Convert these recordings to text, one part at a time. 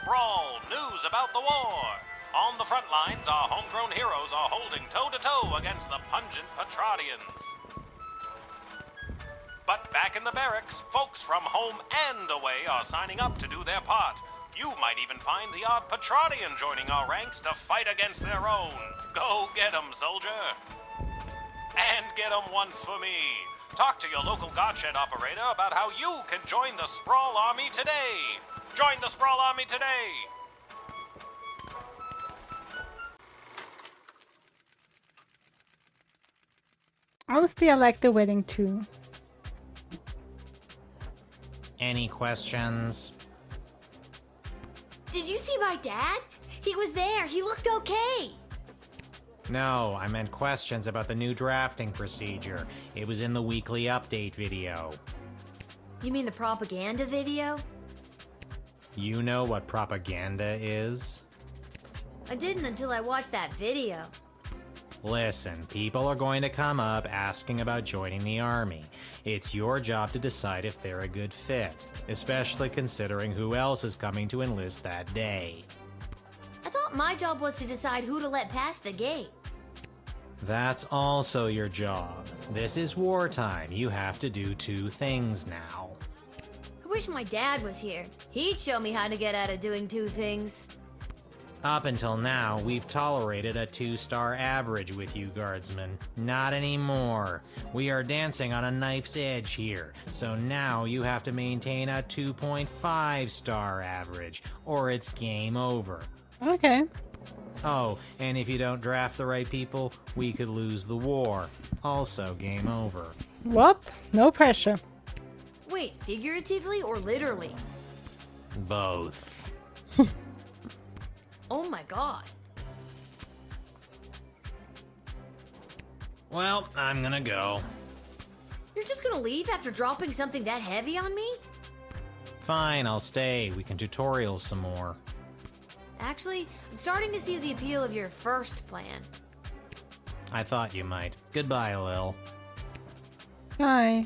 Sprawl, news about the war. On the front lines, our homegrown heroes are holding toe-to-toe against the pungent Petradians. But back in the barracks, folks from home and away are signing up to do their part. You might even find the odd Petradian joining our ranks to fight against their own. Go get 'em, soldier. And get 'em once for me. Talk to your local Godshed operator about how you can join the Sprawl Army today. Join the Sprawl Army today. Honestly, I like the wedding too. Any questions? Did you see my dad? He was there. He looked okay. No, I meant questions about the new drafting procedure. It was in the weekly update video. You mean the propaganda video? You know what propaganda is? I didn't until I watched that video. Listen, people are going to come up asking about joining the army. It's your job to decide if they're a good fit, especially considering who else is coming to enlist that day. I thought my job was to decide who to let pass the gate. That's also your job. This is wartime. You have to do two things now. I wish my dad was here. He'd show me how to get out of doing two things. Up until now, we've tolerated a 2-star average with you, Guardsman. Not anymore. We are dancing on a knife's edge here, so now you have to maintain a 2.5-star average, or it's game over. Okay. Oh, and if you don't draft the right people, we could lose the war. Also game over. Whoop, no pressure. Wait, figuratively or literally? Both. Oh my god. Well, I'm gonna go. You're just gonna leave after dropping something that heavy on me? Fine, I'll stay. We can tutorial some more. Actually, I'm starting to see the appeal of your first plan. I thought you might. Goodbye, Lil. Hi.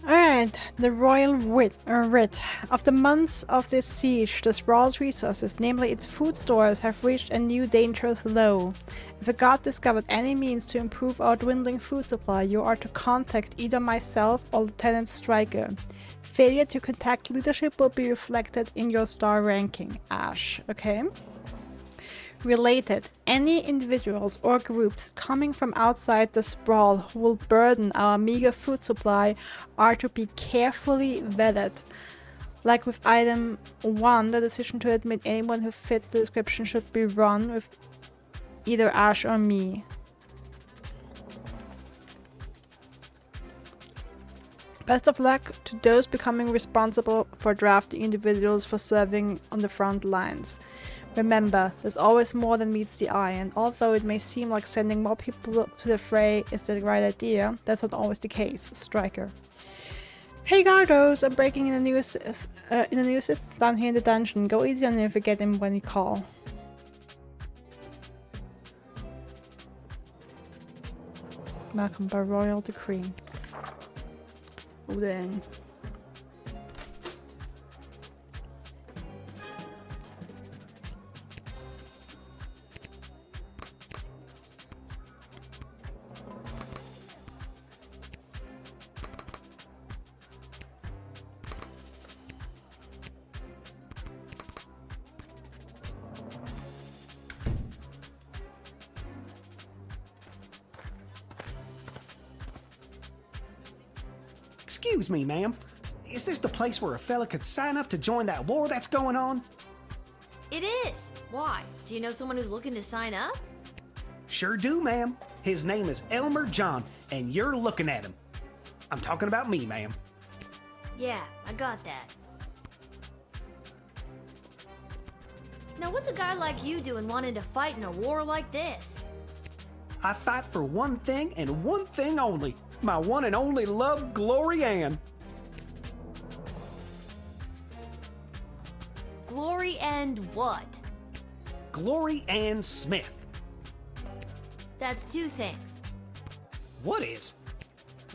Alright, the royal writ of the months of this siege, the sprawl's resources, namely its food stores, have reached a new dangerous low. If a god discovered any means to improve our dwindling food supply, you are to contact either myself or Lieutenant Stryker. Failure to contact leadership will be reflected in your star ranking. Ash, okay? Related, any individuals or groups coming from outside the sprawl who will burden our meager food supply are to be carefully vetted. Like with item 1, the decision to admit anyone who fits the description should be run with either Ash or me. Best of luck to those becoming responsible for drafting individuals for serving on the front lines. Remember, there's always more than meets the eye, and although it may seem like sending more people to the fray is the right idea, that's not always the case. Stryker. Hey Gardos, I'm breaking in a new assist down here in the dungeon. Go easy on him if you get him when you call. Malcolm by royal decree. Oh then. Excuse me, ma'am. Is this the place where a fella could sign up to join that war that's going on? It is. Why? Do you know someone who's looking to sign up? Sure do, ma'am. His name is Elmer John, and you're looking at him. I'm talking about me, ma'am. Yeah, I got that. Now what's a guy like you doing wanting to fight in a war like this? I fight for one thing and one thing only. My one and only love, Glory Ann. Glory and what? Glory Ann Smith. That's two things. What is?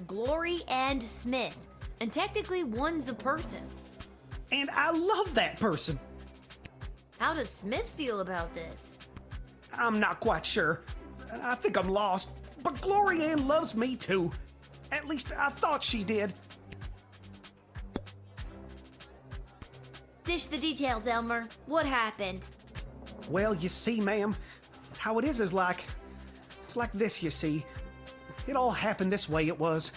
Glory and Smith. And technically, one's a person. And I love that person. How does Smith feel about this? I'm not quite sure. I think I'm lost. But Glory Ann loves me too. At least I thought she did. Dish the details, Elmer. What happened? Well, you see, ma'am, how it is it's like this, you see. It all happened this way, it was.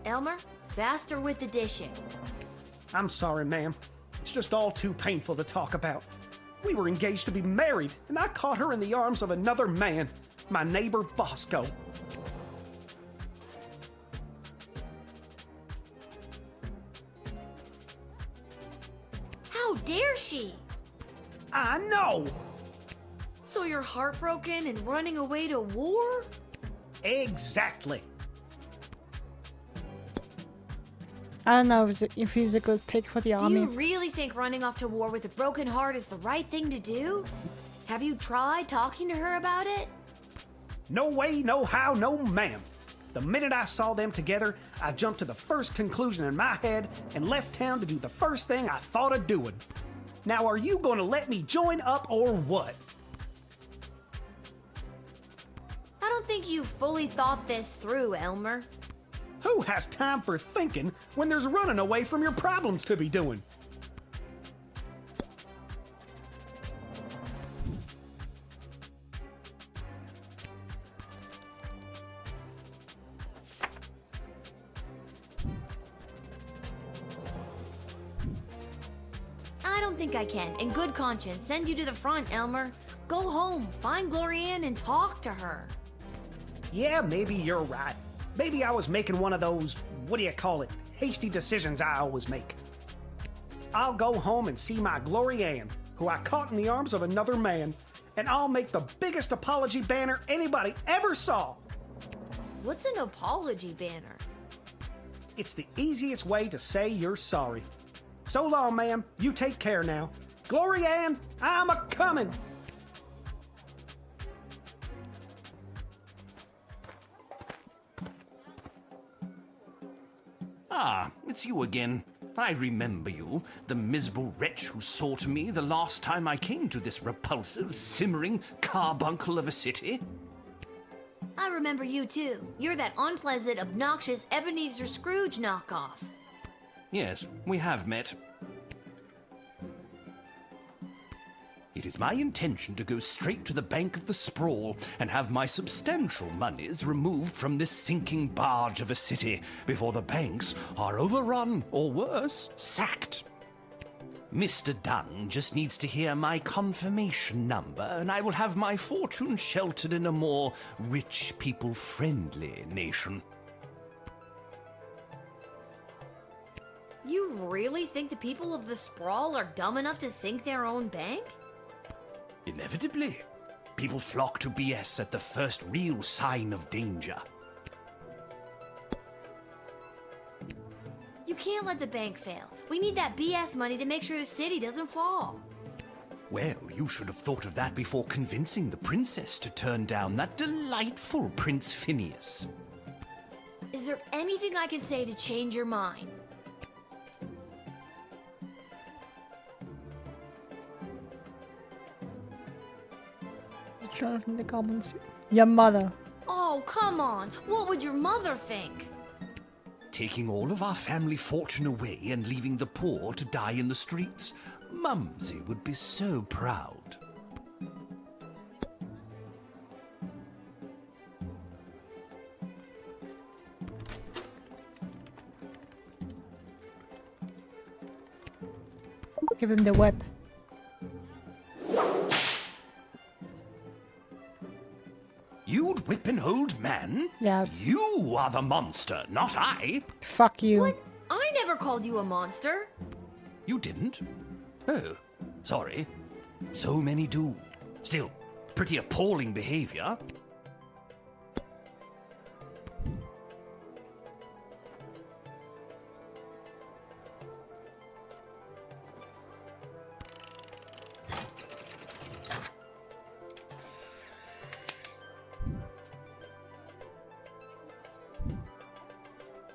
Elmer, faster with the dishing. I'm sorry, ma'am. It's just all too painful to talk about. We were engaged to be married, and I caught her in the arms of another man, my neighbor Bosco. How dare she? I know! So you're heartbroken and running away to war? Exactly. I don't know if he's a good pick for the Do army. you really think running off to war with a broken heart is the right thing to do? Have you tried talking to her about it? No way, no how, no ma'am. The minute I saw them together, I jumped to the first conclusion in my head and left town to do the first thing I thought of doing. Now, are you going to let me join up or what? I don't think you fully thought this through, Elmer. Who has time for thinking when there's running away from your problems to be doing? I don't think I can, in good conscience, send you to the front, Elmer. Go home, find Glory Ann, and talk to her. Yeah, maybe you're right. Maybe I was making one of those, what do you call it, hasty decisions I always make. I'll go home and see my Glory Ann, who I caught in the arms of another man, and I'll make the biggest apology banner anybody ever saw. What's an apology banner? It's the easiest way to say you're sorry. So long, ma'am. You take care now. Glory Ann, I'm a-comin'. Ah, it's you again. I remember you, the miserable wretch who saw to me the last time I came to this repulsive, simmering carbuncle of a city. I remember you too. You're that unpleasant, obnoxious Ebenezer Scrooge knockoff. Yes, we have met. It is my intention to go straight to the bank of the sprawl and have my substantial monies removed from this sinking barge of a city before the banks are overrun, or worse, sacked. Mr. Dunn just needs to hear my confirmation number, and I will have my fortune sheltered in a more rich people-friendly nation. You really think the people of the sprawl are dumb enough to sink their own bank? Inevitably. People flock to BS at the first real sign of danger. You can't let the bank fail. We need that BS money to make sure the city doesn't fall. Well, you should have thought of that before convincing the princess to turn down that delightful Prince Phineas. Is there anything I can say to change your mind? In the comments. Your mother. Oh, come on. What would your mother think? Taking all of our family fortune away and leaving the poor to die in the streets? Mumsy would be so proud. Give him the whip. You'd whip an old man? Yes. You are the monster, not I. Fuck you. What? I never called you a monster. You didn't? Oh, sorry. So many do. Still, pretty appalling behavior.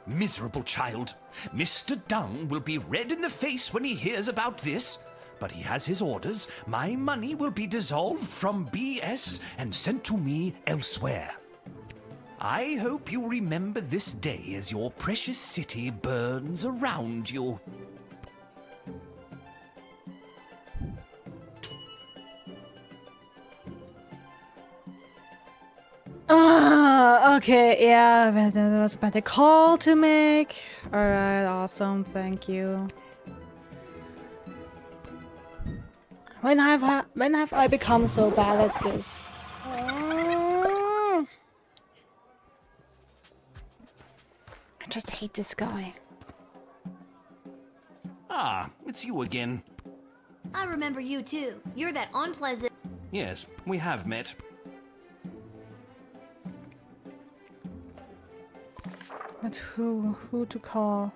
Miserable child. Mr. Dung will be red in the face when he hears about this. But he has his orders. My money will be dissolved from BS and sent to me elsewhere. I hope you remember this day as your precious city burns around you. Okay, yeah, but there was a better call to make. Alright, awesome, thank you. When have I become so bad at this? I just hate this guy. Ah, it's you again. I remember you too. You're that unpleasant. Yes, we have met. But who to call?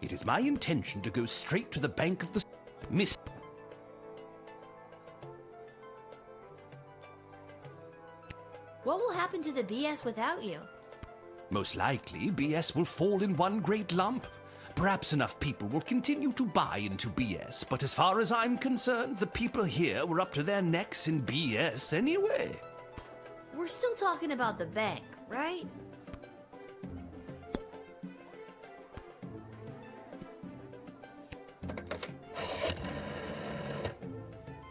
It is my intention to go straight to the bank of the Miss. What will happen to the BS without you? Most likely, BS will fall in one great lump. Perhaps enough people will continue to buy into BS, but as far as I'm concerned, the people here were up to their necks in BS anyway. We're still talking about the bank, right?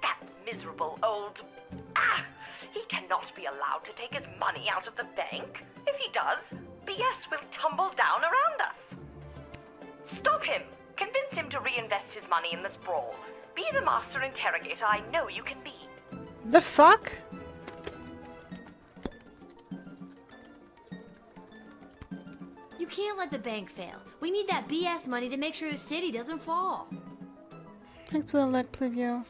That miserable old... Ah! He cannot be allowed to take his money out of the bank. If he does, BS will tumble down around us. Stop him! Convince him to reinvest his money in the sprawl. Be the master interrogator I know you can be. The fuck? You can't let the bank fail. We need that BS money to make sure the city doesn't fall. Thanks for the leg preview.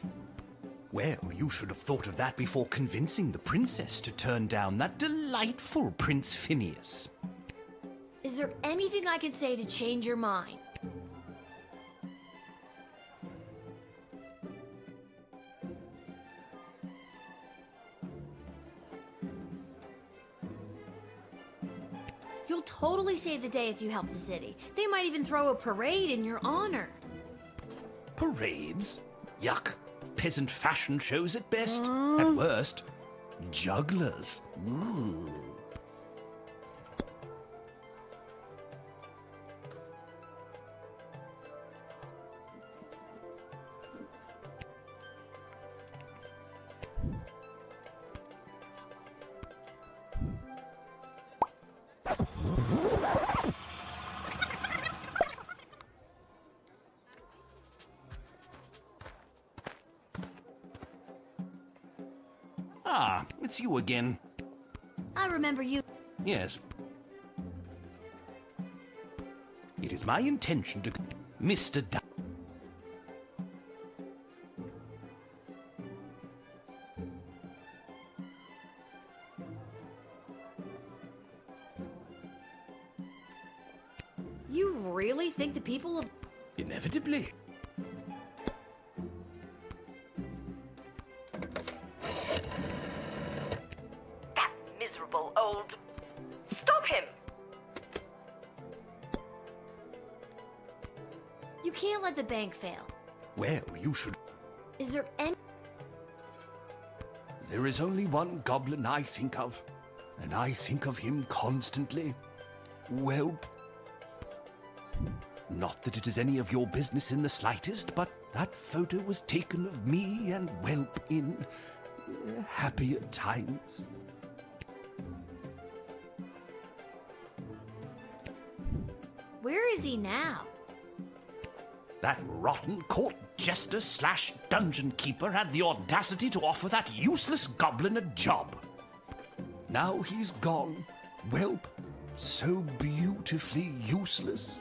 Well, you should have thought of that before convincing the princess to turn down that delightful Prince Phineas. Is there anything I can say to change your mind? You'll totally save the day if you help the city. They might even throw a parade in your honor. Parades? Yuck. Peasant fashion shows at best. At worst, jugglers. Ooh. Ah, it's you again. I remember you. Yes. It is my intention to... Mr. You really think the people of... Inevitably. That miserable old... Stop him! You can't let the bank fail. Well, you should... Is there any... There is only one goblin I think of, and I think of him constantly. Whelp. Not that it is any of your business in the slightest, but that photo was taken of me and Whelp in happier times. Where is he now? That rotten court jester slash dungeon keeper had the audacity to offer that useless goblin a job. Now he's gone. Whelp, so beautifully useless.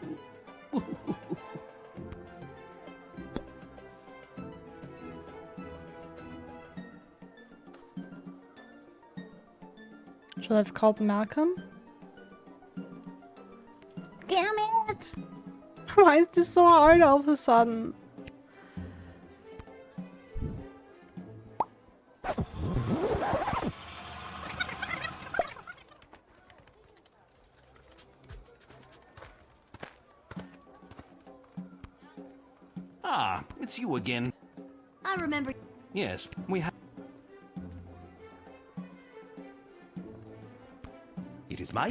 Should I have called Malcolm? Damn it! Why is this so hard all of a sudden? Ah, it's you again. I remember. Yes, we have. It is my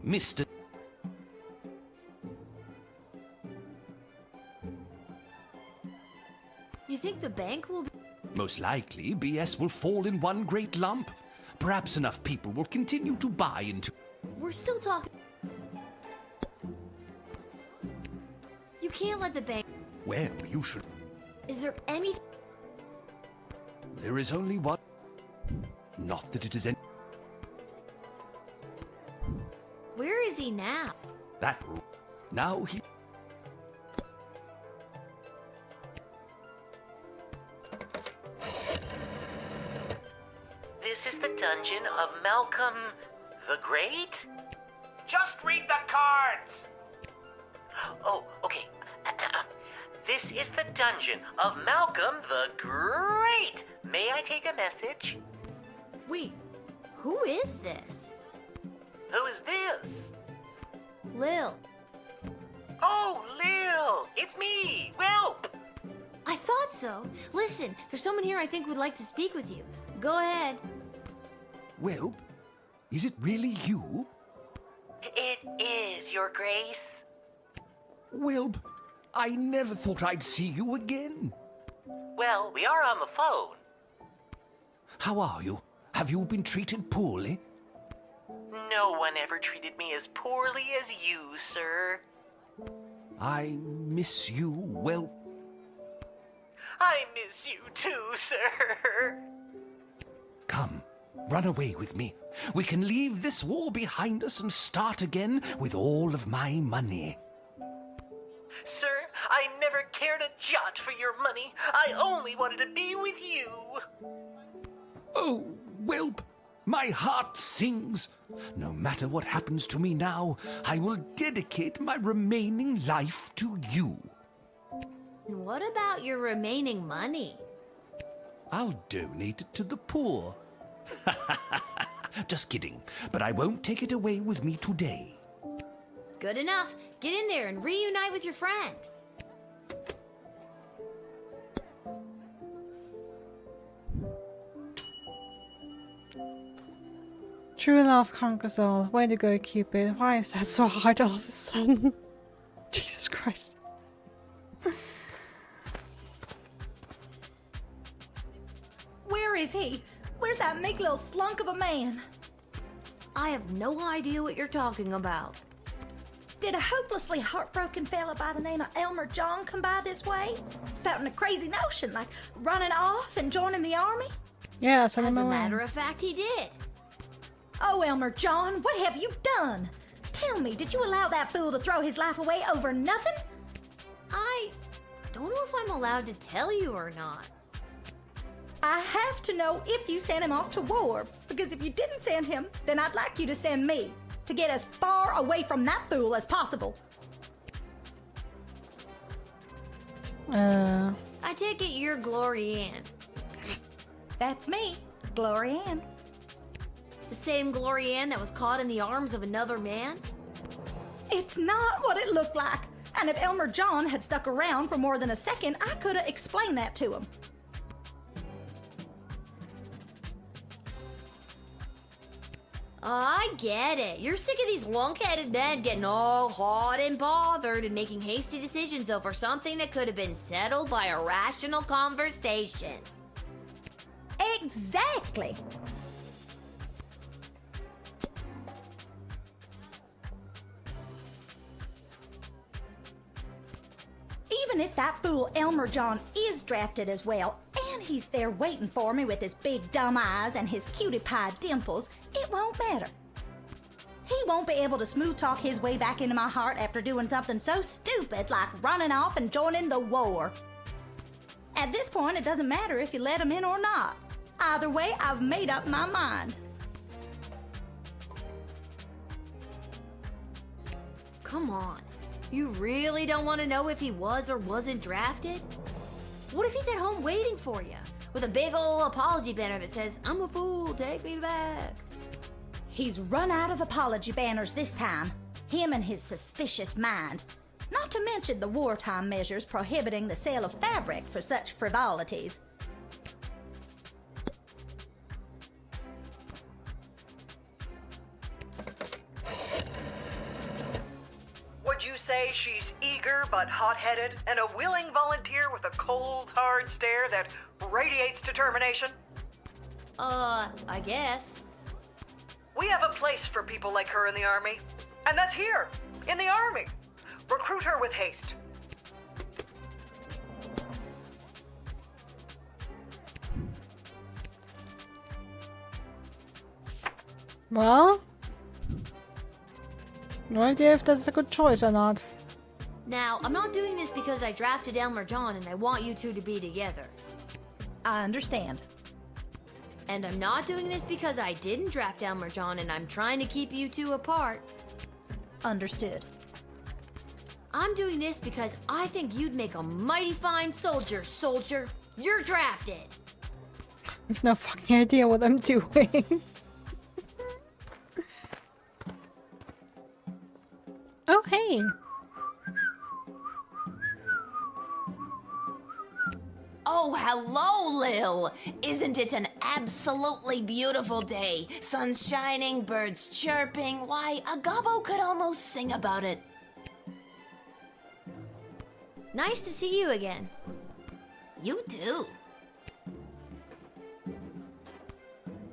Mr. You think the bank will be. Most likely, BS will fall in one great lump. Perhaps enough people will continue to buy into. We're still talking. You can't let the bank. Well, you should. Is there anything? There is only one. Not that it is any. Where is he now? That. Now he. This is the dungeon of Malcolm the Great? Just read the cards! Oh, okay. This is the dungeon of Malcolm the Great. May I take a message? Wait, who is this? Who is this? Lil. Oh, Lil! It's me, Welp! I thought so. Listen, there's someone here I think would like to speak with you. Go ahead. Well, is it really you? It is, Your Grace. Welp, I never thought I'd see you again. Well, we are on the phone. How are you? Have you been treated poorly? No one ever treated me as poorly as you, sir. I miss you, Welp. I miss you too, sir. Come, run away with me. We can leave this war behind us and start again with all of my money. Sir, I never cared a jot for your money. I only wanted to be with you. Oh, Welp, my heart sings. No matter what happens to me now, I will dedicate my remaining life to you. And what about your remaining money? I'll donate it to the poor. Just kidding, but I won't take it away with me today. Good enough. Get in there and reunite with your friend. True love conquers all. Way to go, Cupid. Why is that so hard all of a sudden? Jesus Christ. Where is he? Where's that meek little slunk of a man? I have no idea what you're talking about. Did a hopelessly heartbroken fella by the name of Elmer John come by this way? Spouting a crazy notion, like running off and joining the army? Yeah, so As a matter of fact, he did. Oh, Elmer John, what have you done? Tell me, did you allow that fool to throw his life away over nothing? I don't know if I'm allowed to tell you or not. I have to know if you sent him off to war, because if you didn't send him, then I'd like you to send me, to get as far away from that fool as possible. I take it you're Glory Ann. That's me, Glory Ann. The same Glory Ann that was caught in the arms of another man? It's not what it looked like. And if Elmer John had stuck around for more than a second, I could have explained that to him. I get it. You're sick of these lunk-headed men getting all hot and bothered and making hasty decisions over something that could have been settled by a rational conversation. Exactly. Even if that fool Elmer John is drafted as well, and he's there waiting for me with his big dumb eyes and his cutie pie dimples, it won't matter. He won't be able to smooth talk his way back into my heart after doing something so stupid like running off and joining the war. At this point, it doesn't matter if you let him in or not. Either way, I've made up my mind. Come on. You really don't want to know if he was or wasn't drafted? What if he's at home waiting for you with a big old apology banner that says, "I'm a fool, take me back"? He's run out of apology banners this time. Him and his suspicious mind. Not to mention the wartime measures prohibiting the sale of fabric for such frivolities. Would you say she's eager but hot-headed and a willing volunteer with a cold, hard stare that radiates determination? I guess. We have a place for people like her in the Army. And that's here, in the Army. Recruit her with haste. Well, no idea if that's a good choice or not. Now, I'm not doing this because I drafted Elmer John and I want you two to be together. I understand. And I'm not doing this because I didn't draft Elmer John and I'm trying to keep you two apart. Understood. I'm doing this because I think you'd make a mighty fine soldier, soldier. You're drafted. I've no fucking idea what I'm doing. Oh, hey. Oh, hello, Lil! Isn't it an absolutely beautiful day? Sun's shining, birds chirping. Why, a gobbo could almost sing about it. Nice to see you again. You too.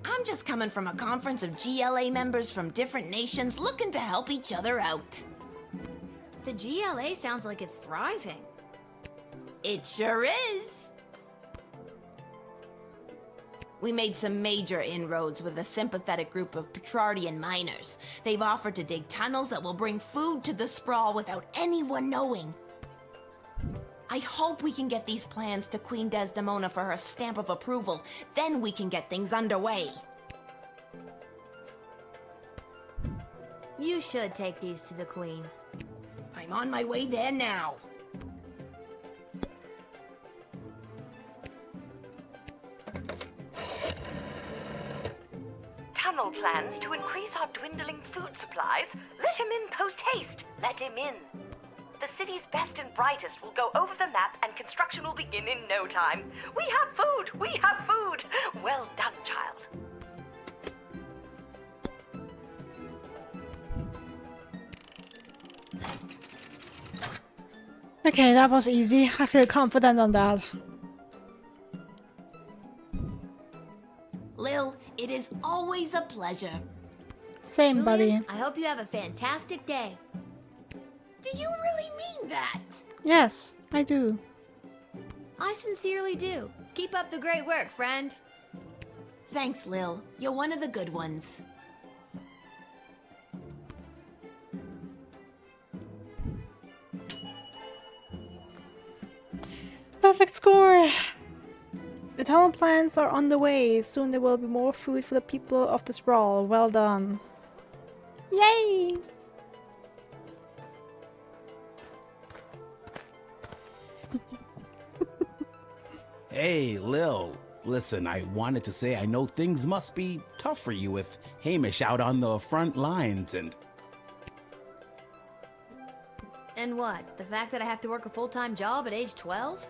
I'm just coming from a conference of GLA members from different nations looking to help each other out. The GLA sounds like it's thriving. It sure is. We made some major inroads with a sympathetic group of Petrardian miners. They've offered to dig tunnels that will bring food to the sprawl without anyone knowing. I hope we can get these plans to Queen Desdemona for her stamp of approval. Then we can get things underway. You should take these to the Queen. I'm on my way there now. Tunnel plans to increase our dwindling food supplies? Let him in post-haste. Let him in. The city's best and brightest will go over the map and construction will begin in no time. We have food! We have food! Well done, child. Okay, that was easy. I feel confident on that. Lil, it is always a pleasure. Same, buddy. Julian, I hope you have a fantastic day. Do you really mean that? Yes, I do. I sincerely do. Keep up the great work, friend. Thanks, Lil. You're one of the good ones. Perfect score! The tunnel plans are on the way. Soon there will be more food for the people of the sprawl. Well done. Yay! Hey, Lil. Listen, I wanted to say I know things must be tough for you with Hamish out on the front lines and... And what? The fact that I have to work a full-time job at age 12?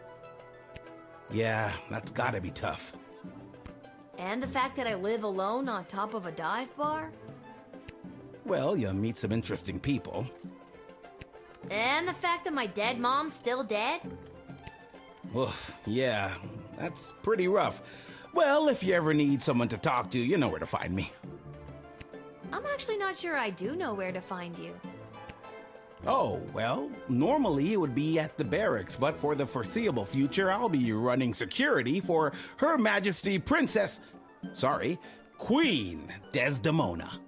Yeah, that's gotta be tough. And the fact that I live alone on top of a dive bar? Well, you meet some interesting people. And the fact that my dead mom's still dead? Oof, yeah, that's pretty rough. Well, if you ever need someone to talk to, you know where to find me. I'm actually not sure I do know where to find you. Oh, well, normally it would be at the barracks, but for the foreseeable future, I'll be running security for Her Majesty Queen Desdemona.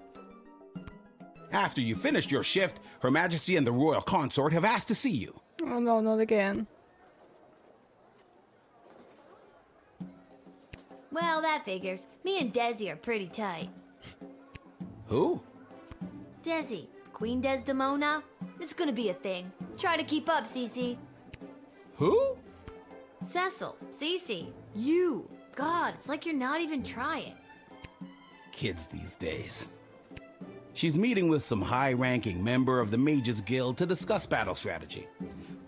After you finished your shift, Her Majesty and the Royal Consort have asked to see you. Oh no, not again. Well, that figures. Me and Desi are pretty tight. Who? Desi, Queen Desdemona. It's gonna be a thing. Try to keep up, Cece. Who? Cecil, Cece, you. God, it's like you're not even trying. Kids these days. She's meeting with some high-ranking member of the Mages Guild to discuss battle strategy.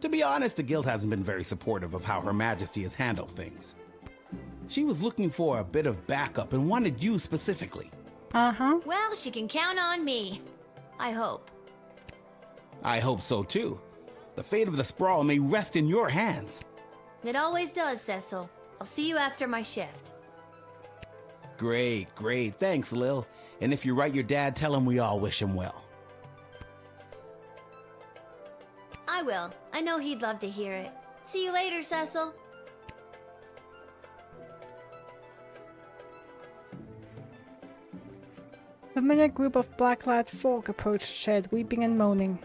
To be honest, the guild hasn't been very supportive of how Her Majesty has handled things. She was looking for a bit of backup and wanted you specifically. Uh-huh. Well, she can count on me. I hope. I hope so too. The fate of the Sprawl may rest in your hands. It always does, Cecil. I'll see you after my shift. Great. Thanks, Lil. And if you write your dad, tell him we all wish him well. I will. I know he'd love to hear it. See you later, Cecil. A familiar group of black-clad folk approached the shed, weeping and moaning.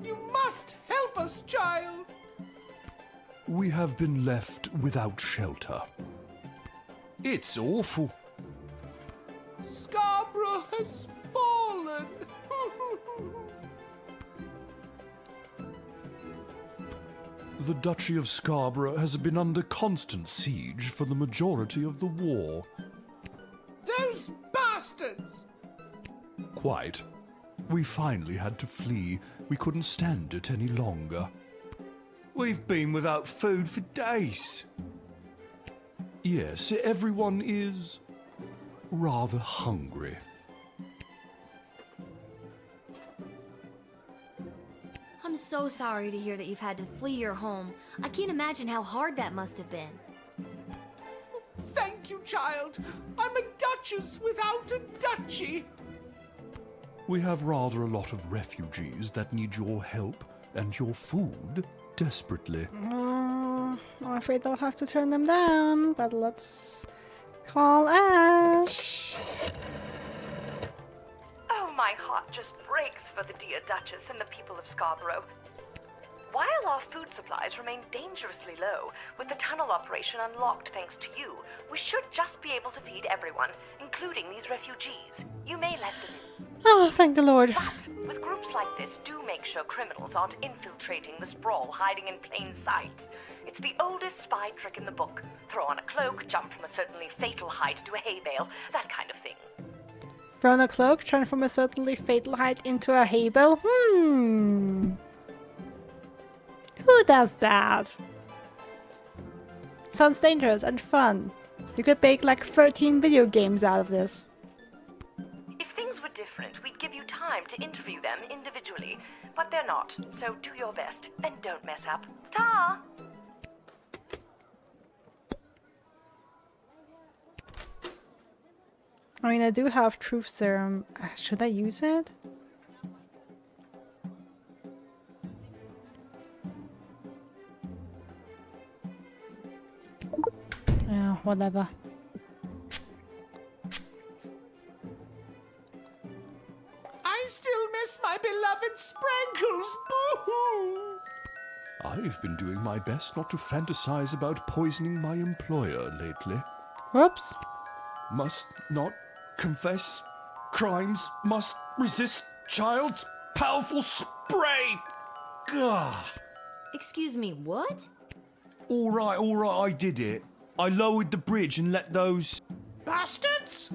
You must help us, child! We have been left without shelter. It's awful. Scarborough has fallen. The Duchy of Scarborough has been under constant siege for the majority of the war. Those bastards! Quite. We finally had to flee. We couldn't stand it any longer. We've been without food for days. Yes, everyone is rather hungry. I'm so sorry to hear that you've had to flee your home. I can't imagine how hard that must have been. Thank you, child. I'm a duchess without a duchy. We have rather a lot of refugees that need your help and your food desperately. I'm afraid I'll have to turn them down, but let's call Ash. Oh, my heart just breaks for the dear Duchess and the people of Scarborough. While our food supplies remain dangerously low, with the tunnel operation unlocked thanks to you, we should just be able to feed everyone, including these refugees. You may let them in. Oh, thank the Lord. But with groups like this, do make sure criminals aren't infiltrating the sprawl, hiding in plain sight. It's the oldest spy trick in the book. Throw on a cloak, jump from a certainly fatal height into a hay bale, that kind of thing. Throw on a cloak, turn from a certainly fatal height into a hay bale? Who does that? Sounds dangerous and fun. You could make like 13 video games out of this. If things were different, we'd give you time to interview them individually. But they're not, so do your best and don't mess up. Ta! I mean, I do have truth serum. Should I use it? Yeah, whatever. I still miss my beloved Sprankles. Boo-hoo! I've been doing my best not to fantasize about poisoning my employer lately. Whoops. Must not confess crimes, must resist child's powerful spray. Gah. Excuse me, what? All right, I did it. I lowered the bridge and let those... Bastards?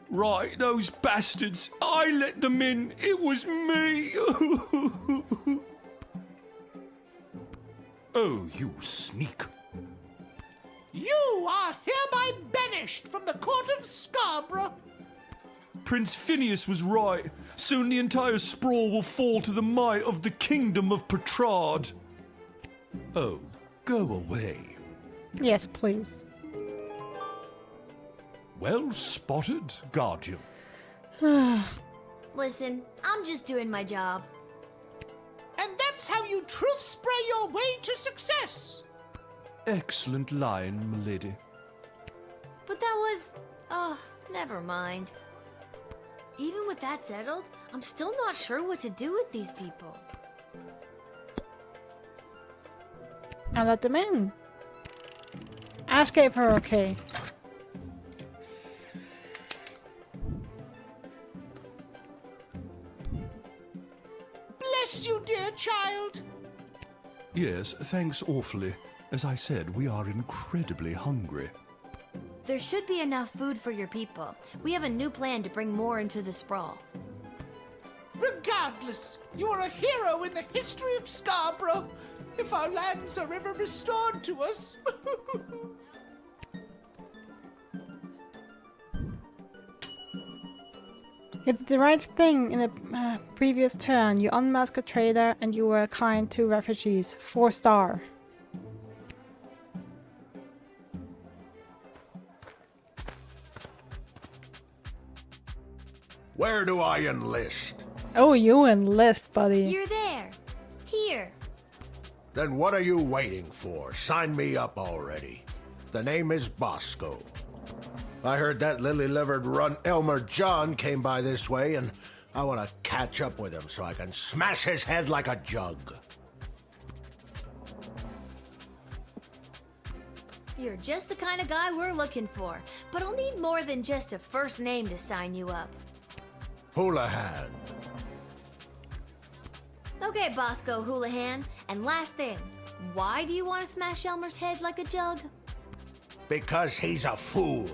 Right, those bastards. I let them in. It was me. Oh, you sneak. You are hereby banished from the court of Scarborough. Prince Phineas was right. Soon the entire sprawl will fall to the might of the kingdom of Petrard. Oh, go away. Yes, please. Well spotted, Guardian. Listen, I'm just doing my job. And that's how you truth spray your way to success. Excellent line, milady. But that was... oh, never mind. Even with that settled, I'm still not sure what to do with these people. I let them in. Ash gave her okay. bless you, dear child. Yes, thanks awfully. As I said, we are incredibly hungry. There should be enough food for your people. We have a new plan to bring more into the sprawl. Regardless, you are a hero in the history of Scarborough. If our lands are ever restored to us. You did the right thing in the previous turn. You unmasked a traitor and you were kind to refugees. 4-star. Where do I enlist? Oh, you enlist, buddy. You're there. Here. Then what are you waiting for? Sign me up already. The name is Bosco. I heard that lily-livered runt Elmer John came by this way, and I want to catch up with him so I can smash his head like a jug. You're just the kind of guy we're looking for. But I'll need more than just a first name to sign you up. Houlihan. Okay, Bosco Houlihan. And last thing, why do you want to smash Elmer's head like a jug? Because he's a fool.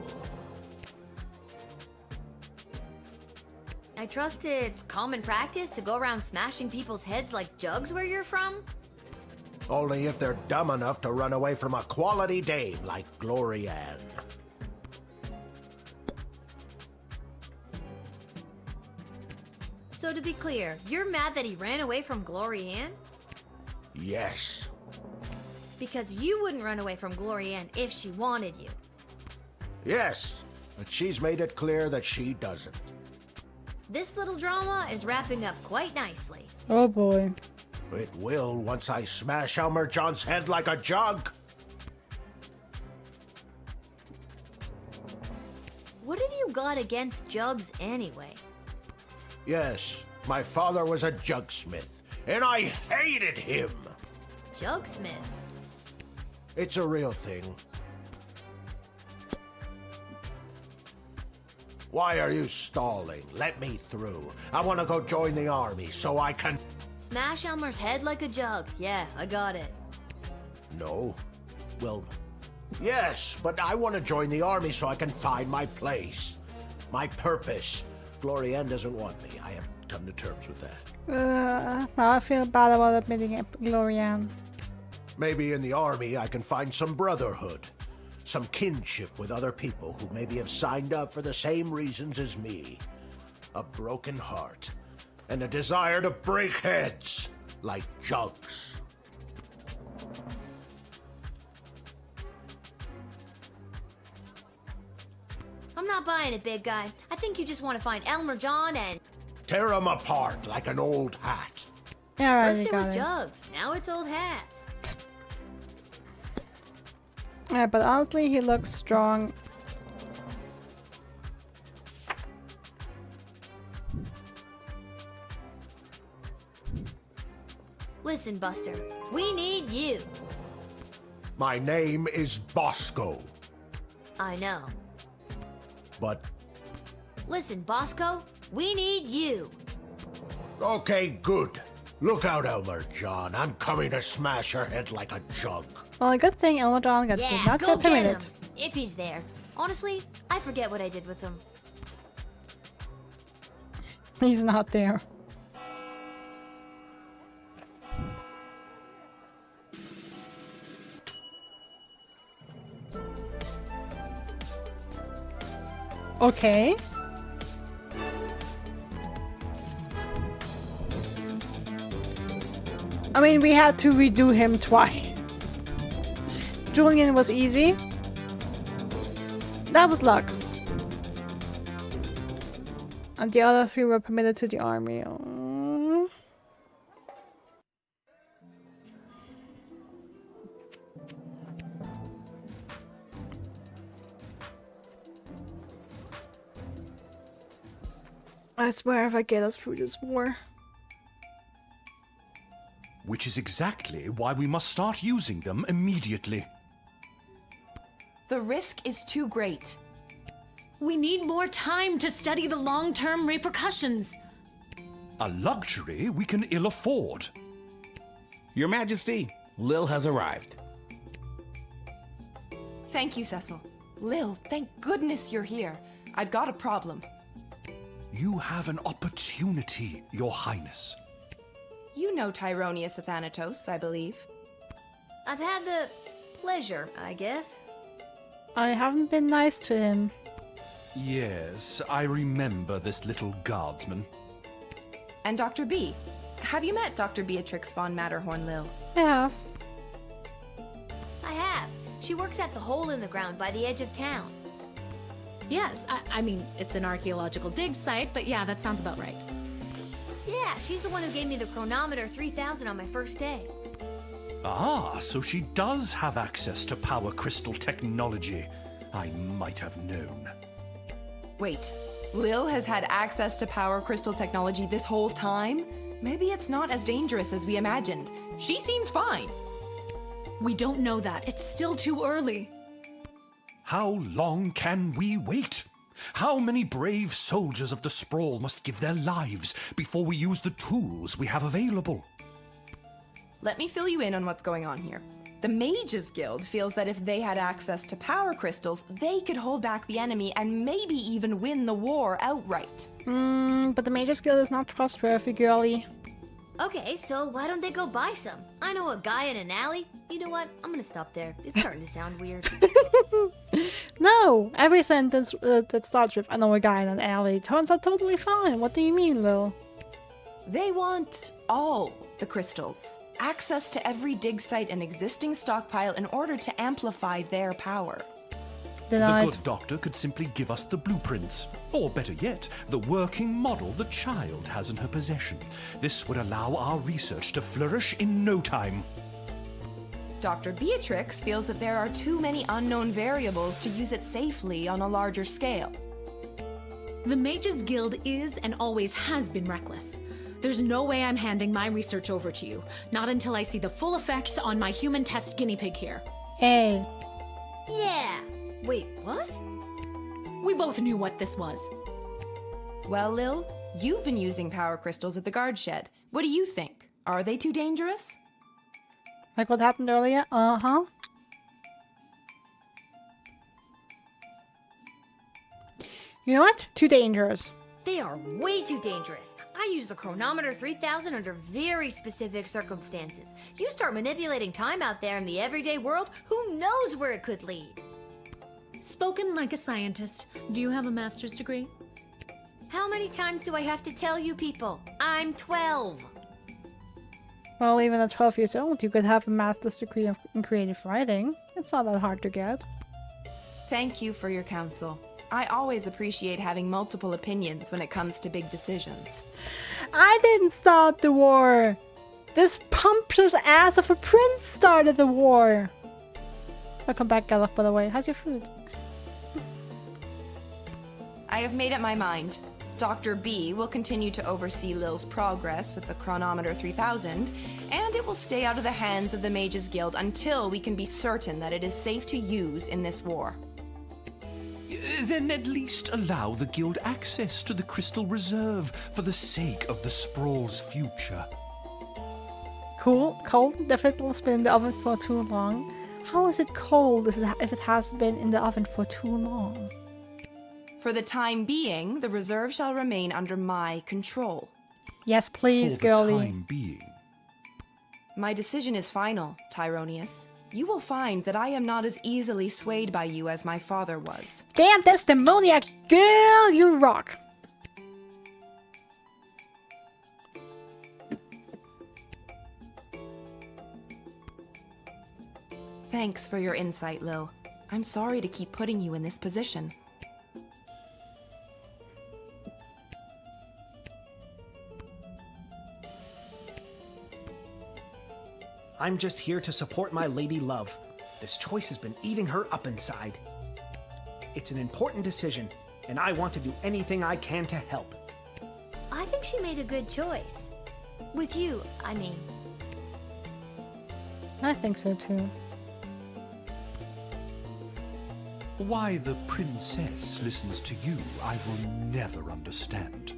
I trust it's common practice to go around smashing people's heads like jugs where you're from? Only if they're dumb enough to run away from a quality dame like Glory Ann. So to be clear, you're mad that he ran away from Glory Ann? Yes. Because you wouldn't run away from Glory Ann if she wanted you. Yes, but she's made it clear that she doesn't. This little drama is wrapping up quite nicely. Oh boy. It will once I smash Elmer John's head like a jug. What have you got against jugs anyway? Yes, my father was a jugsmith, and I hated him. Jugsmith? It's a real thing. Why are you stalling? Let me through. I want to go join the army so I can... Smash Elmer's head like a jug. Yeah, I got it. No. Well, yes, but I want to join the army so I can find my place. My purpose. Glory Ann doesn't want me. I have come to terms with that. Now I feel bad about admitting it, Glory Ann. Maybe in the army I can find some brotherhood. Some kinship with other people who maybe have signed up for the same reasons as me. A broken heart. And a desire to break heads. Like jugs. I'm not buying it, big guy. I think you just want to find Elmer John and... Tear them apart like an old hat. Yeah, right, First you it got was it. jugs, now it's old hats. Yeah, but honestly, he looks strong. Listen, Buster, we need you. My name is Bosco. I know. But, Listen, Bosco, we need you. okay, good. Look out, Elmer John. I'm coming to smash your head like a jug. Well, a good thing Elmer John did Yeah, not go get get him. permitted. If he's there. Honestly, I forget what I did with him. He's not there. Okay. I mean, we had to redo him twice. Julian was easy. That was luck. And the other three were permitted to the army. Aww. I swear if I get us through this war. Which is exactly why we must start using them immediately. The risk is too great. We need more time to study the long-term repercussions. A luxury we can ill afford. Your Majesty, Lil has arrived. Thank you, Cecil. Lil, thank goodness you're here. I've got a problem. You have an opportunity, Your Highness. You know Tyronius Athanatos, I believe. I've had the pleasure, I guess. I haven't been nice to him. Yes, I remember this little guardsman. And Dr. B. Have you met Dr. Beatrix von Matterhorn, Lil? I have. I have. She works at the hole in the ground by the edge of town. Yes, I mean, it's an archaeological dig site, but yeah, that sounds about right. Yeah, she's the one who gave me the chronometer 3000 on my first day. Ah, so she does have access to power crystal technology. I might have known. Wait, Lil has had access to power crystal technology this whole time? Maybe it's not as dangerous as we imagined. She seems fine. We don't know that. It's still too early. How long can we wait? How many brave soldiers of the Sprawl must give their lives before we use the tools we have available? Let me fill you in on what's going on here. The Mages Guild feels that if they had access to power crystals, they could hold back the enemy and maybe even win the war outright. But the Mages Guild is not trustworthy, girly. Okay, so why don't they go buy some? I know a guy in an alley. You know what? I'm gonna stop there. It's starting to sound weird. No! Every sentence that starts with, I know a guy in an alley, turns out totally fine. What do you mean, Lil? They want all the crystals. Access to every dig site and existing stockpile in order to amplify their power. Denied. The good doctor could simply give us the blueprints. Or better yet, the working model the child has in her possession. This would allow our research to flourish in no time. Dr. Beatrix feels that there are too many unknown variables to use it safely on a larger scale. The Mages Guild is and always has been reckless. There's no way I'm handing my research over to you. Not until I see the full effects on my human test guinea pig here. Hey. Yeah. Wait, what? We both knew what this was. Well, Lil, you've been using power crystals at the guard shed. What do you think? Are they too dangerous? Like what happened earlier? Uh-huh. You know what? Too dangerous. They are way too dangerous. I use the chronometer 3000 under very specific circumstances. You start manipulating time out there in the everyday world, who knows where it could lead? Spoken like a scientist. Do you have a master's degree? How many times do I have to tell you people? I'm 12. Well, even at 12 years old, you could have a master's degree in creative writing. It's not that hard to get. Thank you for your counsel. I always appreciate having multiple opinions when it comes to big decisions. I didn't start the war! This pumptious ass of a prince started the war! Welcome back, Gallup, by the way. How's your food? I have made up my mind. Dr. B will continue to oversee Lil's progress with the chronometer 3000, and it will stay out of the hands of the Mages Guild until we can be certain that it is safe to use in this war. Then at least allow the guild access to the crystal reserve for the sake of the Sprawl's future. Cool. Cold if it's been in the oven for too long. How is it cold if it has been in the oven for too long? For the time being, the reserve shall remain under my control. Yes, please, girlie. For the time being. My decision is final, Tyronius. You will find that I am not as easily swayed by you as my father was. Damn, that's demoniac girl! You rock! Thanks for your insight, Lil. I'm sorry to keep putting you in this position. I'm just here to support my lady love. This choice has been eating her up inside. It's an important decision, and I want to do anything I can to help. I think she made a good choice. With you, I mean. I think so too. Why the princess listens to you, I will never understand.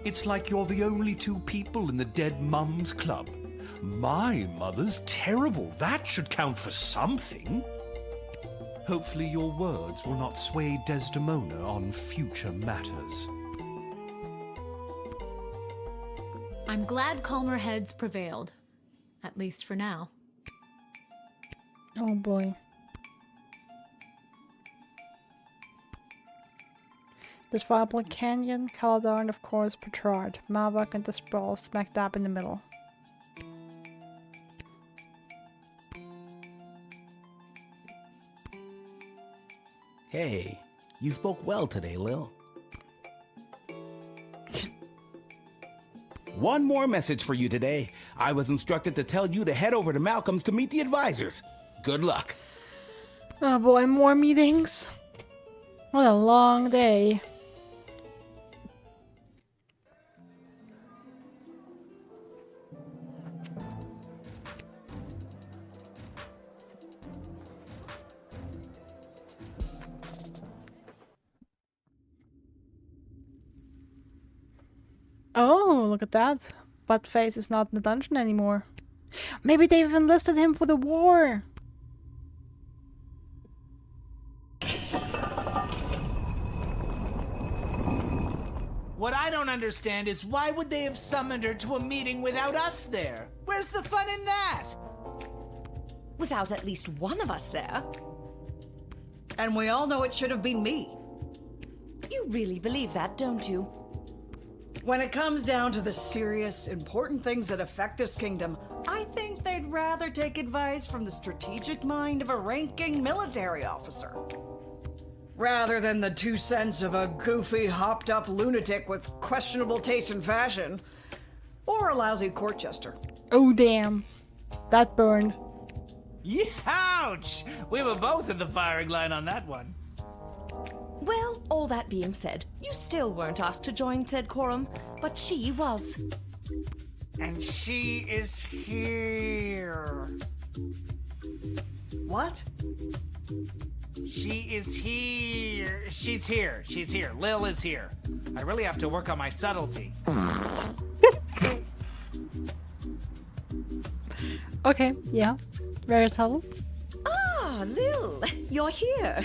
It's like you're the only two people in the Dead Mums Club. My mother's terrible. That should count for something. Hopefully your words will not sway Desdemona on future matters. I'm glad calmer heads prevailed. At least for now. Oh boy. This viable canyon, Caladar, and of course Petrard, Mavok, and the Sprawl smack dab in the middle. Hey, you spoke well today, Lil. One more message for you today. I was instructed to tell you to head over to Malcolm's to meet the advisors. Good luck. Oh boy, more meetings. What a long day. Oh, look at that. Buttface is not in the dungeon anymore. Maybe they've enlisted him for the war. What I don't understand is why would they have summoned her to a meeting without us there? Where's the fun in that? Without at least one of us there. And we all know it should have been me. You really believe that, don't you? When it comes down to the serious, important things that affect this kingdom, I think they'd rather take advice from the strategic mind of a ranking military officer. Rather than the 2 cents of a goofy, hopped-up lunatic with questionable taste in fashion. Or a lousy court jester. Oh damn. That burned. Ouch! We were both in the firing line on that one. Well, all that being said, you still weren't asked to join said quorum, but she was. And she is here. What? She is here. She's here. She's here. Lil is here. I really have to work on my subtlety. Okay, yeah. Very subtle. Ah, Lil, you're here.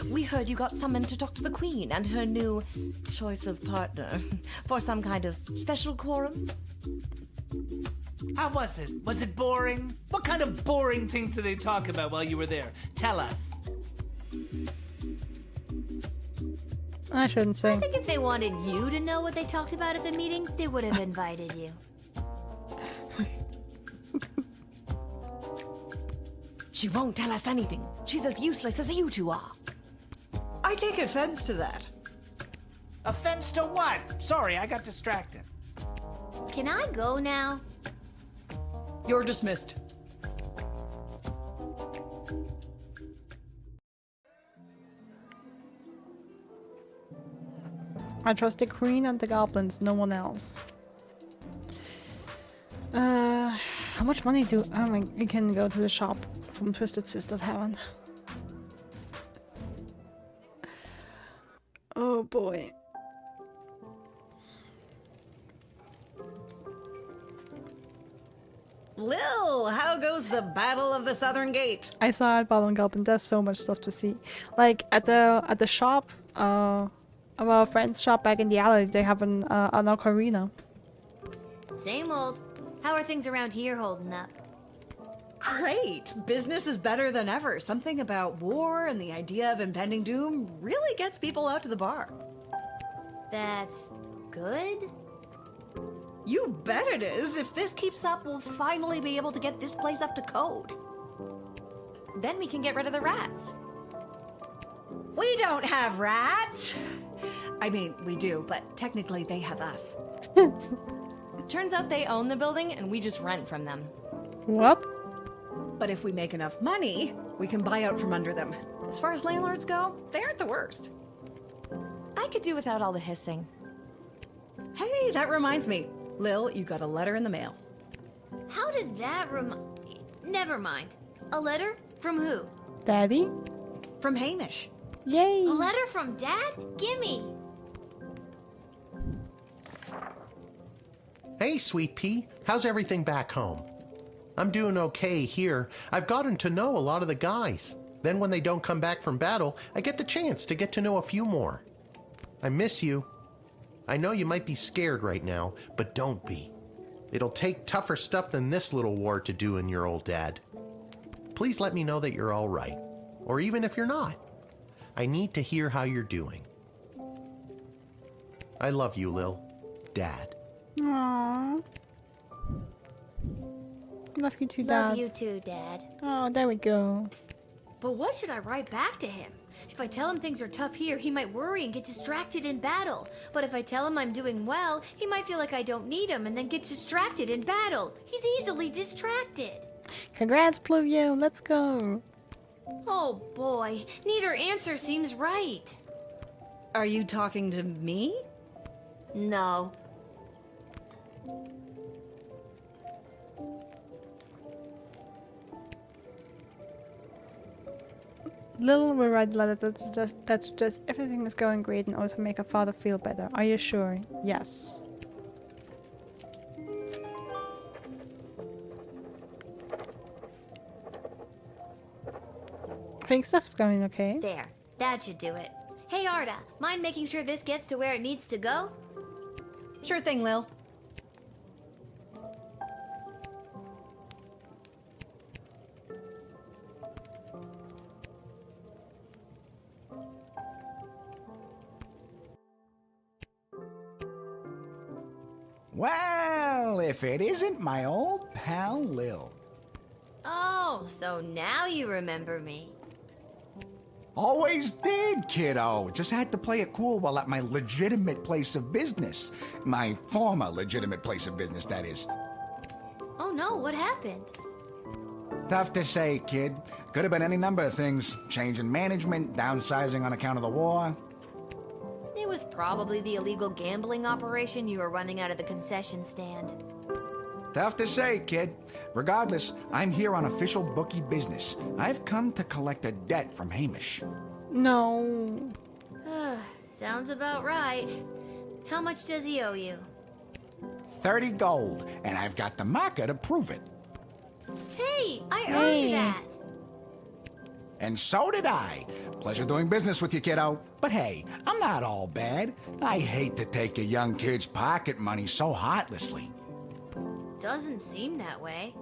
We heard you got summoned to talk to the Queen and her new choice of partner for some kind of special quorum. How was it? Was it boring? What kind of boring things did they talk about while you were there? Tell us. I shouldn't say. I think if they wanted you to know what they talked about at the meeting, they would have invited you. She won't tell us anything. She's as useless as you two are. I take offense to that. Offense to what? Sorry, I got distracted. Can I go now? You're dismissed. I trust the Queen and the goblins, no one else. How much money do we can go to the shop from Twisted Sister Heaven? Oh boy. Lil, how goes the Battle of the Southern Gate? I saw it, Bottom Gulp, and there's so much stuff to see. Like at the shop, our friend's shop back in the alley, they have an ocarina. Same old. How are things around here holding up? Great! Business is better than ever. Something about war and the idea of impending doom really gets people out to the bar. That's good? You bet it is! If this keeps up, we'll finally be able to get this place up to code. Then we can get rid of the rats. We don't have rats! I mean, we do, but technically they have us. Turns out they own the building and we just rent from them. What? But if we make enough money, we can buy out from under them. As far as landlords go, they aren't the worst. I could do without all the hissing. Hey, that reminds me. Lil, you got a letter in the mail. How did that Never mind. A letter? From who? Daddy? From Hamish. Yay! A letter from Dad? Gimme! Hey, Sweet Pea. How's everything back home? I'm doing okay here. I've gotten to know a lot of the guys. Then when they don't come back from battle, I get the chance to get to know a few more. I miss you. I know you might be scared right now, but don't be. It'll take tougher stuff than this little war to do in your old dad. Please let me know that you're all right, or even if you're not. I need to hear how you're doing. I love you, Lil. Dad. Aww. Love you too, Dad. Love you too, Dad. Oh, there we go. But what should I write back to him? If I tell him things are tough here, he might worry and get distracted in battle. But if I tell him I'm doing well, he might feel like I don't need him and then get distracted in battle. He's easily distracted. Congrats, Pluvio. Let's go. Oh boy, neither answer seems right. Are you talking to me? No. Lil will write a letter that suggests everything is going great and also make her father feel better. Are you sure? Yes. I think stuff's going okay. There, that should do it. Hey Arda, mind making sure this gets to where it needs to go? Sure thing, Lil. Well, if it isn't my old pal Lil. Oh, so now you remember me. Always did, kiddo. Just had to play it cool while at my legitimate place of business. My former legitimate place of business, that is. Oh no, what happened? Tough to say, kid. Could have been any number of things. Change in management, downsizing on account of the war. It was probably the illegal gambling operation you were running out of the concession stand. Tough to say, kid. Regardless, I'm here on official bookie business. I've come to collect a debt from Hamish. No. Sounds about right. How much does he owe you? 30 gold, and I've got the marker to prove it. Hey, I earned that. And so did I. Pleasure doing business with you, kiddo. But hey, I'm not all bad. I hate to take a young kid's pocket money so heartlessly. Doesn't seem that way.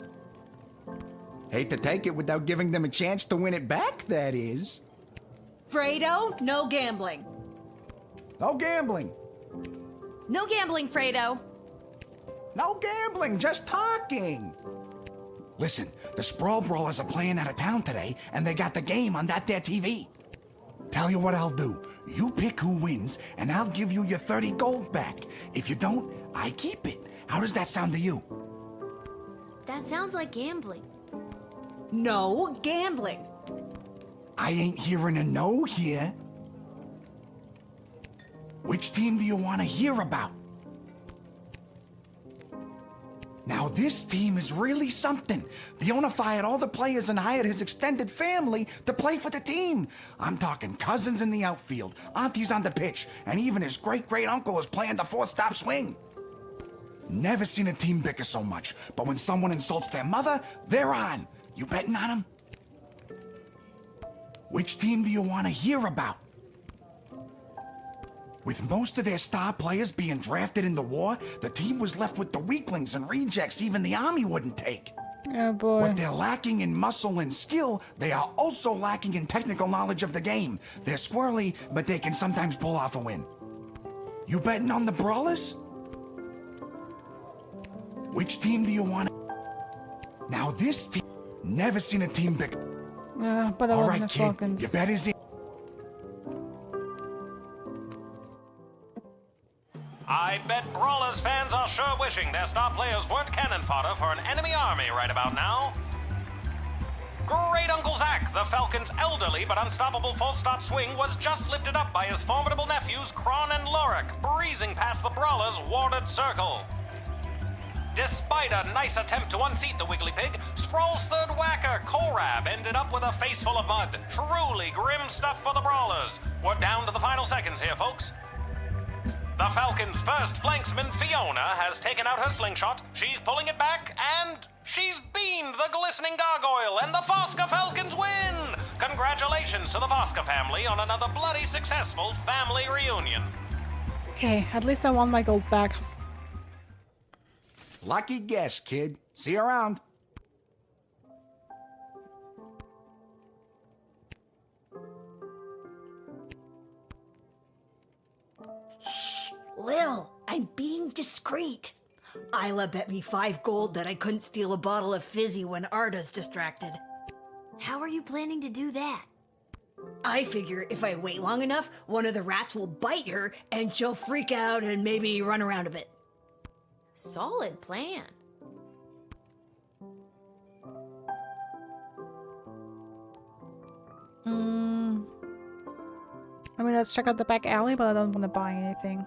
Hate to take it without giving them a chance to win it back, that is. Fredo, no gambling. No gambling. No gambling, Fredo. No gambling, just talking. Listen, the Sprawl Brawlers are playing out of town today, and they got the game on that there TV. Tell you what I'll do. You pick who wins, and I'll give you your 30 gold back. If you don't, I keep it. How does that sound to you? That sounds like gambling. No gambling. I ain't hearing a no here. Which team do you want to hear about? Now this team is really something. The owner fired all the players and hired his extended family to play for the team. I'm talking cousins in the outfield, aunties on the pitch, and even his great-great-uncle is playing the fourth-stop swing. Never seen a team bicker so much, but when someone insults their mother, they're on. You betting on them? Which team do you want to hear about? With most of their star players being drafted in the war, the team was left with the weaklings and rejects even the army wouldn't take. Oh boy. What they're lacking in muscle and skill, they are also lacking in technical knowledge of the game. They're squirrely, but they can sometimes pull off a win. You betting on the Brawlers? Which team do you want? Now this team, never seen a team big. But I All want right, the kid, Falcons. your bet is in. I bet Brawlers fans are sure wishing their star players weren't cannon fodder for an enemy army right about now. Great Uncle Zach, the Falcons' elderly but unstoppable full-stop swing, was just lifted up by his formidable nephews Kron and Lorik, breezing past the Brawlers' warded circle. Despite a nice attempt to unseat the Wiggly Pig, Sprawl's third whacker, Korab, ended up with a face full of mud. Truly grim stuff for the Brawlers. We're down to the final seconds here, folks. The Falcon's first flanksman, Fiona, has taken out her slingshot, she's pulling it back, and she's beamed the glistening gargoyle, and the Fosca Falcons win! Congratulations to the Fosca family on another bloody successful family reunion. Okay, at least I want my gold back. Lucky guess, kid. See you around. Lil, I'm being discreet. Isla bet me 5 gold that I couldn't steal a bottle of fizzy when Arda's distracted. How are you planning to do that? I figure if I wait long enough, one of the rats will bite her and she'll freak out and maybe run around a bit. Solid plan. I mean, let's check out the back alley, but I don't want to buy anything.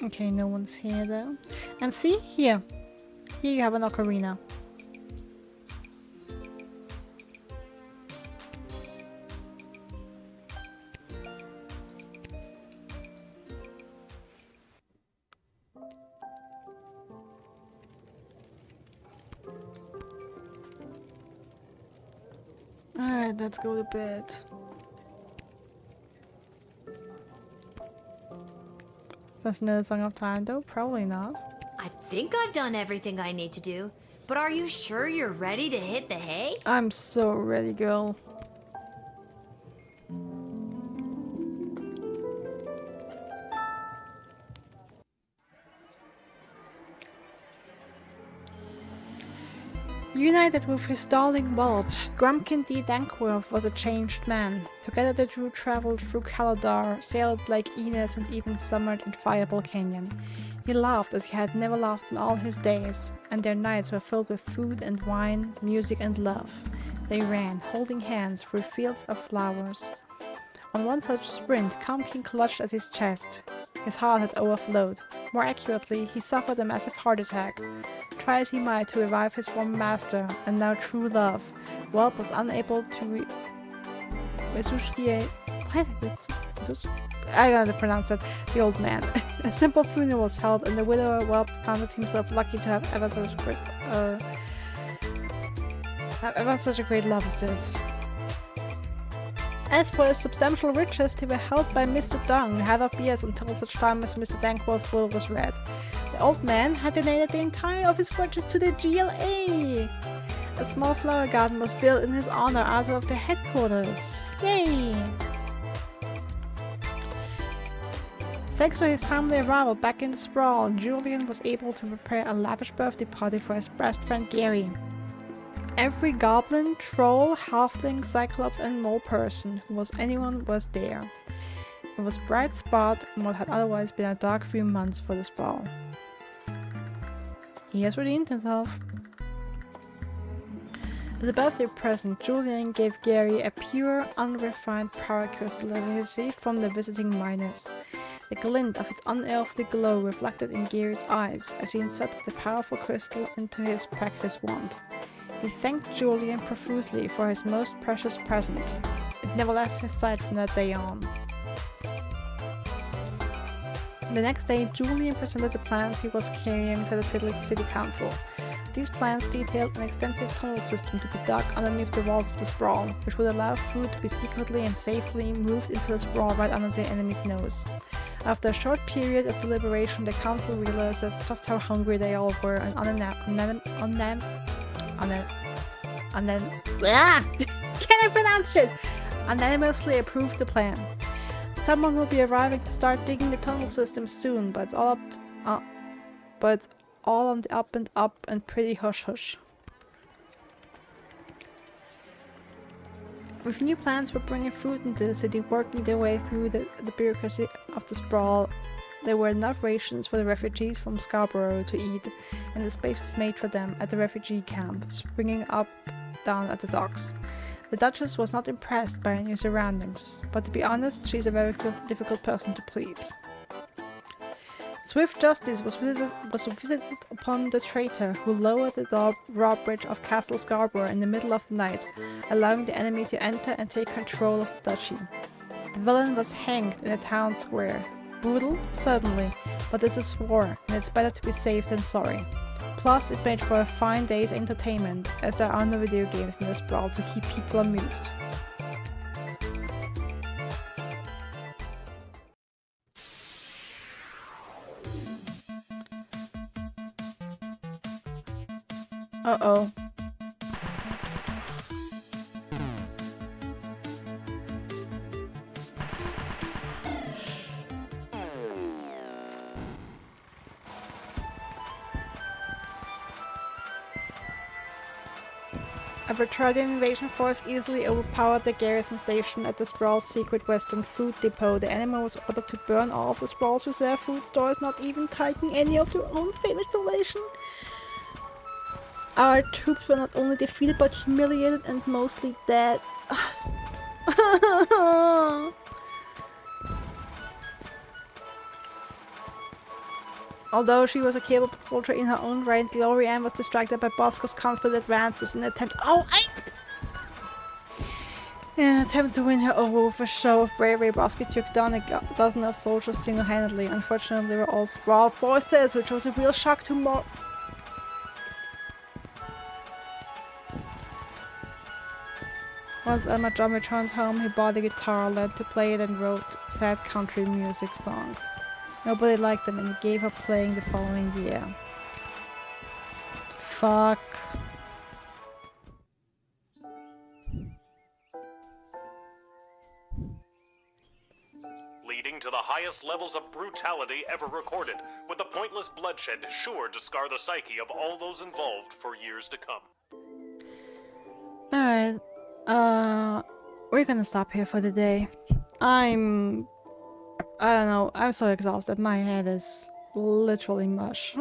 Okay, no one's here though. And see, here you have an ocarina. Alright, let's go to bed. That's another Song of Time though? Probably not. I think I've done everything I need to do, but are you sure you're ready to hit the hay? I'm so ready, girl. United with his darling whelp, Grumpkin D. Dankworth was a changed man. Together the two traveled through Kaladar, sailed Lake Enos, and even summered in Fireball Canyon. He laughed as he had never laughed in all his days, and their nights were filled with food and wine, music and love. They ran, holding hands, through fields of flowers. On one such sprint, Grumpkin clutched at his chest. His heart had overflowed. More accurately, he suffered a massive heart attack. Try as he might to revive his former master, and now true love, Whelp was unable to resuscitate. I gotta pronounce it. The old man. A simple funeral was held, and the widower Whelp counted himself lucky to have ever such a great love as this. As for his substantial riches, they were held by Mr. Dung, head of beers, until such time as Mr. Dankworth's will was read. The old man had donated the entire of his fortunes to the GLA. A small flower garden was built in his honor out of their headquarters. Yay! Thanks to his timely arrival back in the sprawl, Julian was able to prepare a lavish birthday party for his best friend Gary. Every goblin, troll, halfling, cyclops, and mole person who was anyone was there. It was a bright spot in what had otherwise been a dark few months for the sprawl. He has redeemed himself. As a birthday present, Julian gave Gary a pure, unrefined power crystal that he received from the visiting miners. The glint of its unearthly glow reflected in Gary's eyes as he inserted the powerful crystal into his practice wand. He thanked Julian profusely for his most precious present. It never left his sight from that day on. The next day, Julian presented the plans he was carrying to the city council. These plans detailed an extensive tunnel system to be dug underneath the walls of the sprawl, which would allow food to be secretly and safely moved into the sprawl right under the enemy's nose. After a short period of deliberation, the council realized just how hungry they all were and unanimously approved the plan. Someone will be arriving to start digging the tunnel system soon, but it's all on the up and pretty hush-hush. With new plans for bringing food into the city working their way through the bureaucracy of the sprawl, there were enough rations for the refugees from Scarborough to eat, and the space was made for them at the refugee camp, springing up down at the docks. The Duchess was not impressed by her new surroundings, but to be honest, she's a very difficult person to please. Swift justice was visited upon the traitor who lowered the drawbridge of Castle Scarborough in the middle of the night, allowing the enemy to enter and take control of the duchy. The villain was hanged in the town square. Brutal? Certainly, but this is war, and it's better to be safe than sorry. Plus, it made for a fine day's entertainment, as there are no video games in this brawl to keep people amused. Uh-oh. A Petrardian invasion force easily overpowered the garrison station at the Sprawl's secret western food depot. The enemy was ordered to burn all of the Sprawl's reserve food stores, not even taking any of their own famous population. Our troops were not only defeated but humiliated and mostly dead. Although she was a capable soldier in her own right, Glory Ann was distracted by Bosco's constant advances in an attempt in an attempt to win her over with a show of bravery. Bosco took down a dozen of soldiers single-handedly. Unfortunately, they were all Sprawl forces, which was a real shock to more. Once Elmer John returned home, he bought a guitar, learned to play it, and wrote sad country music songs. Nobody liked them, and he gave up playing the following year. Fuck. Leading to the highest levels of brutality ever recorded, with the pointless bloodshed sure to scar the psyche of all those involved for years to come. Alright, we're gonna stop here for the day. I don't know, I'm so exhausted. My head is literally mush.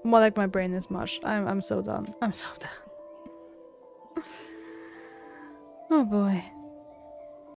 More like my brain is mush. I'm so done. I'm so done. Oh boy.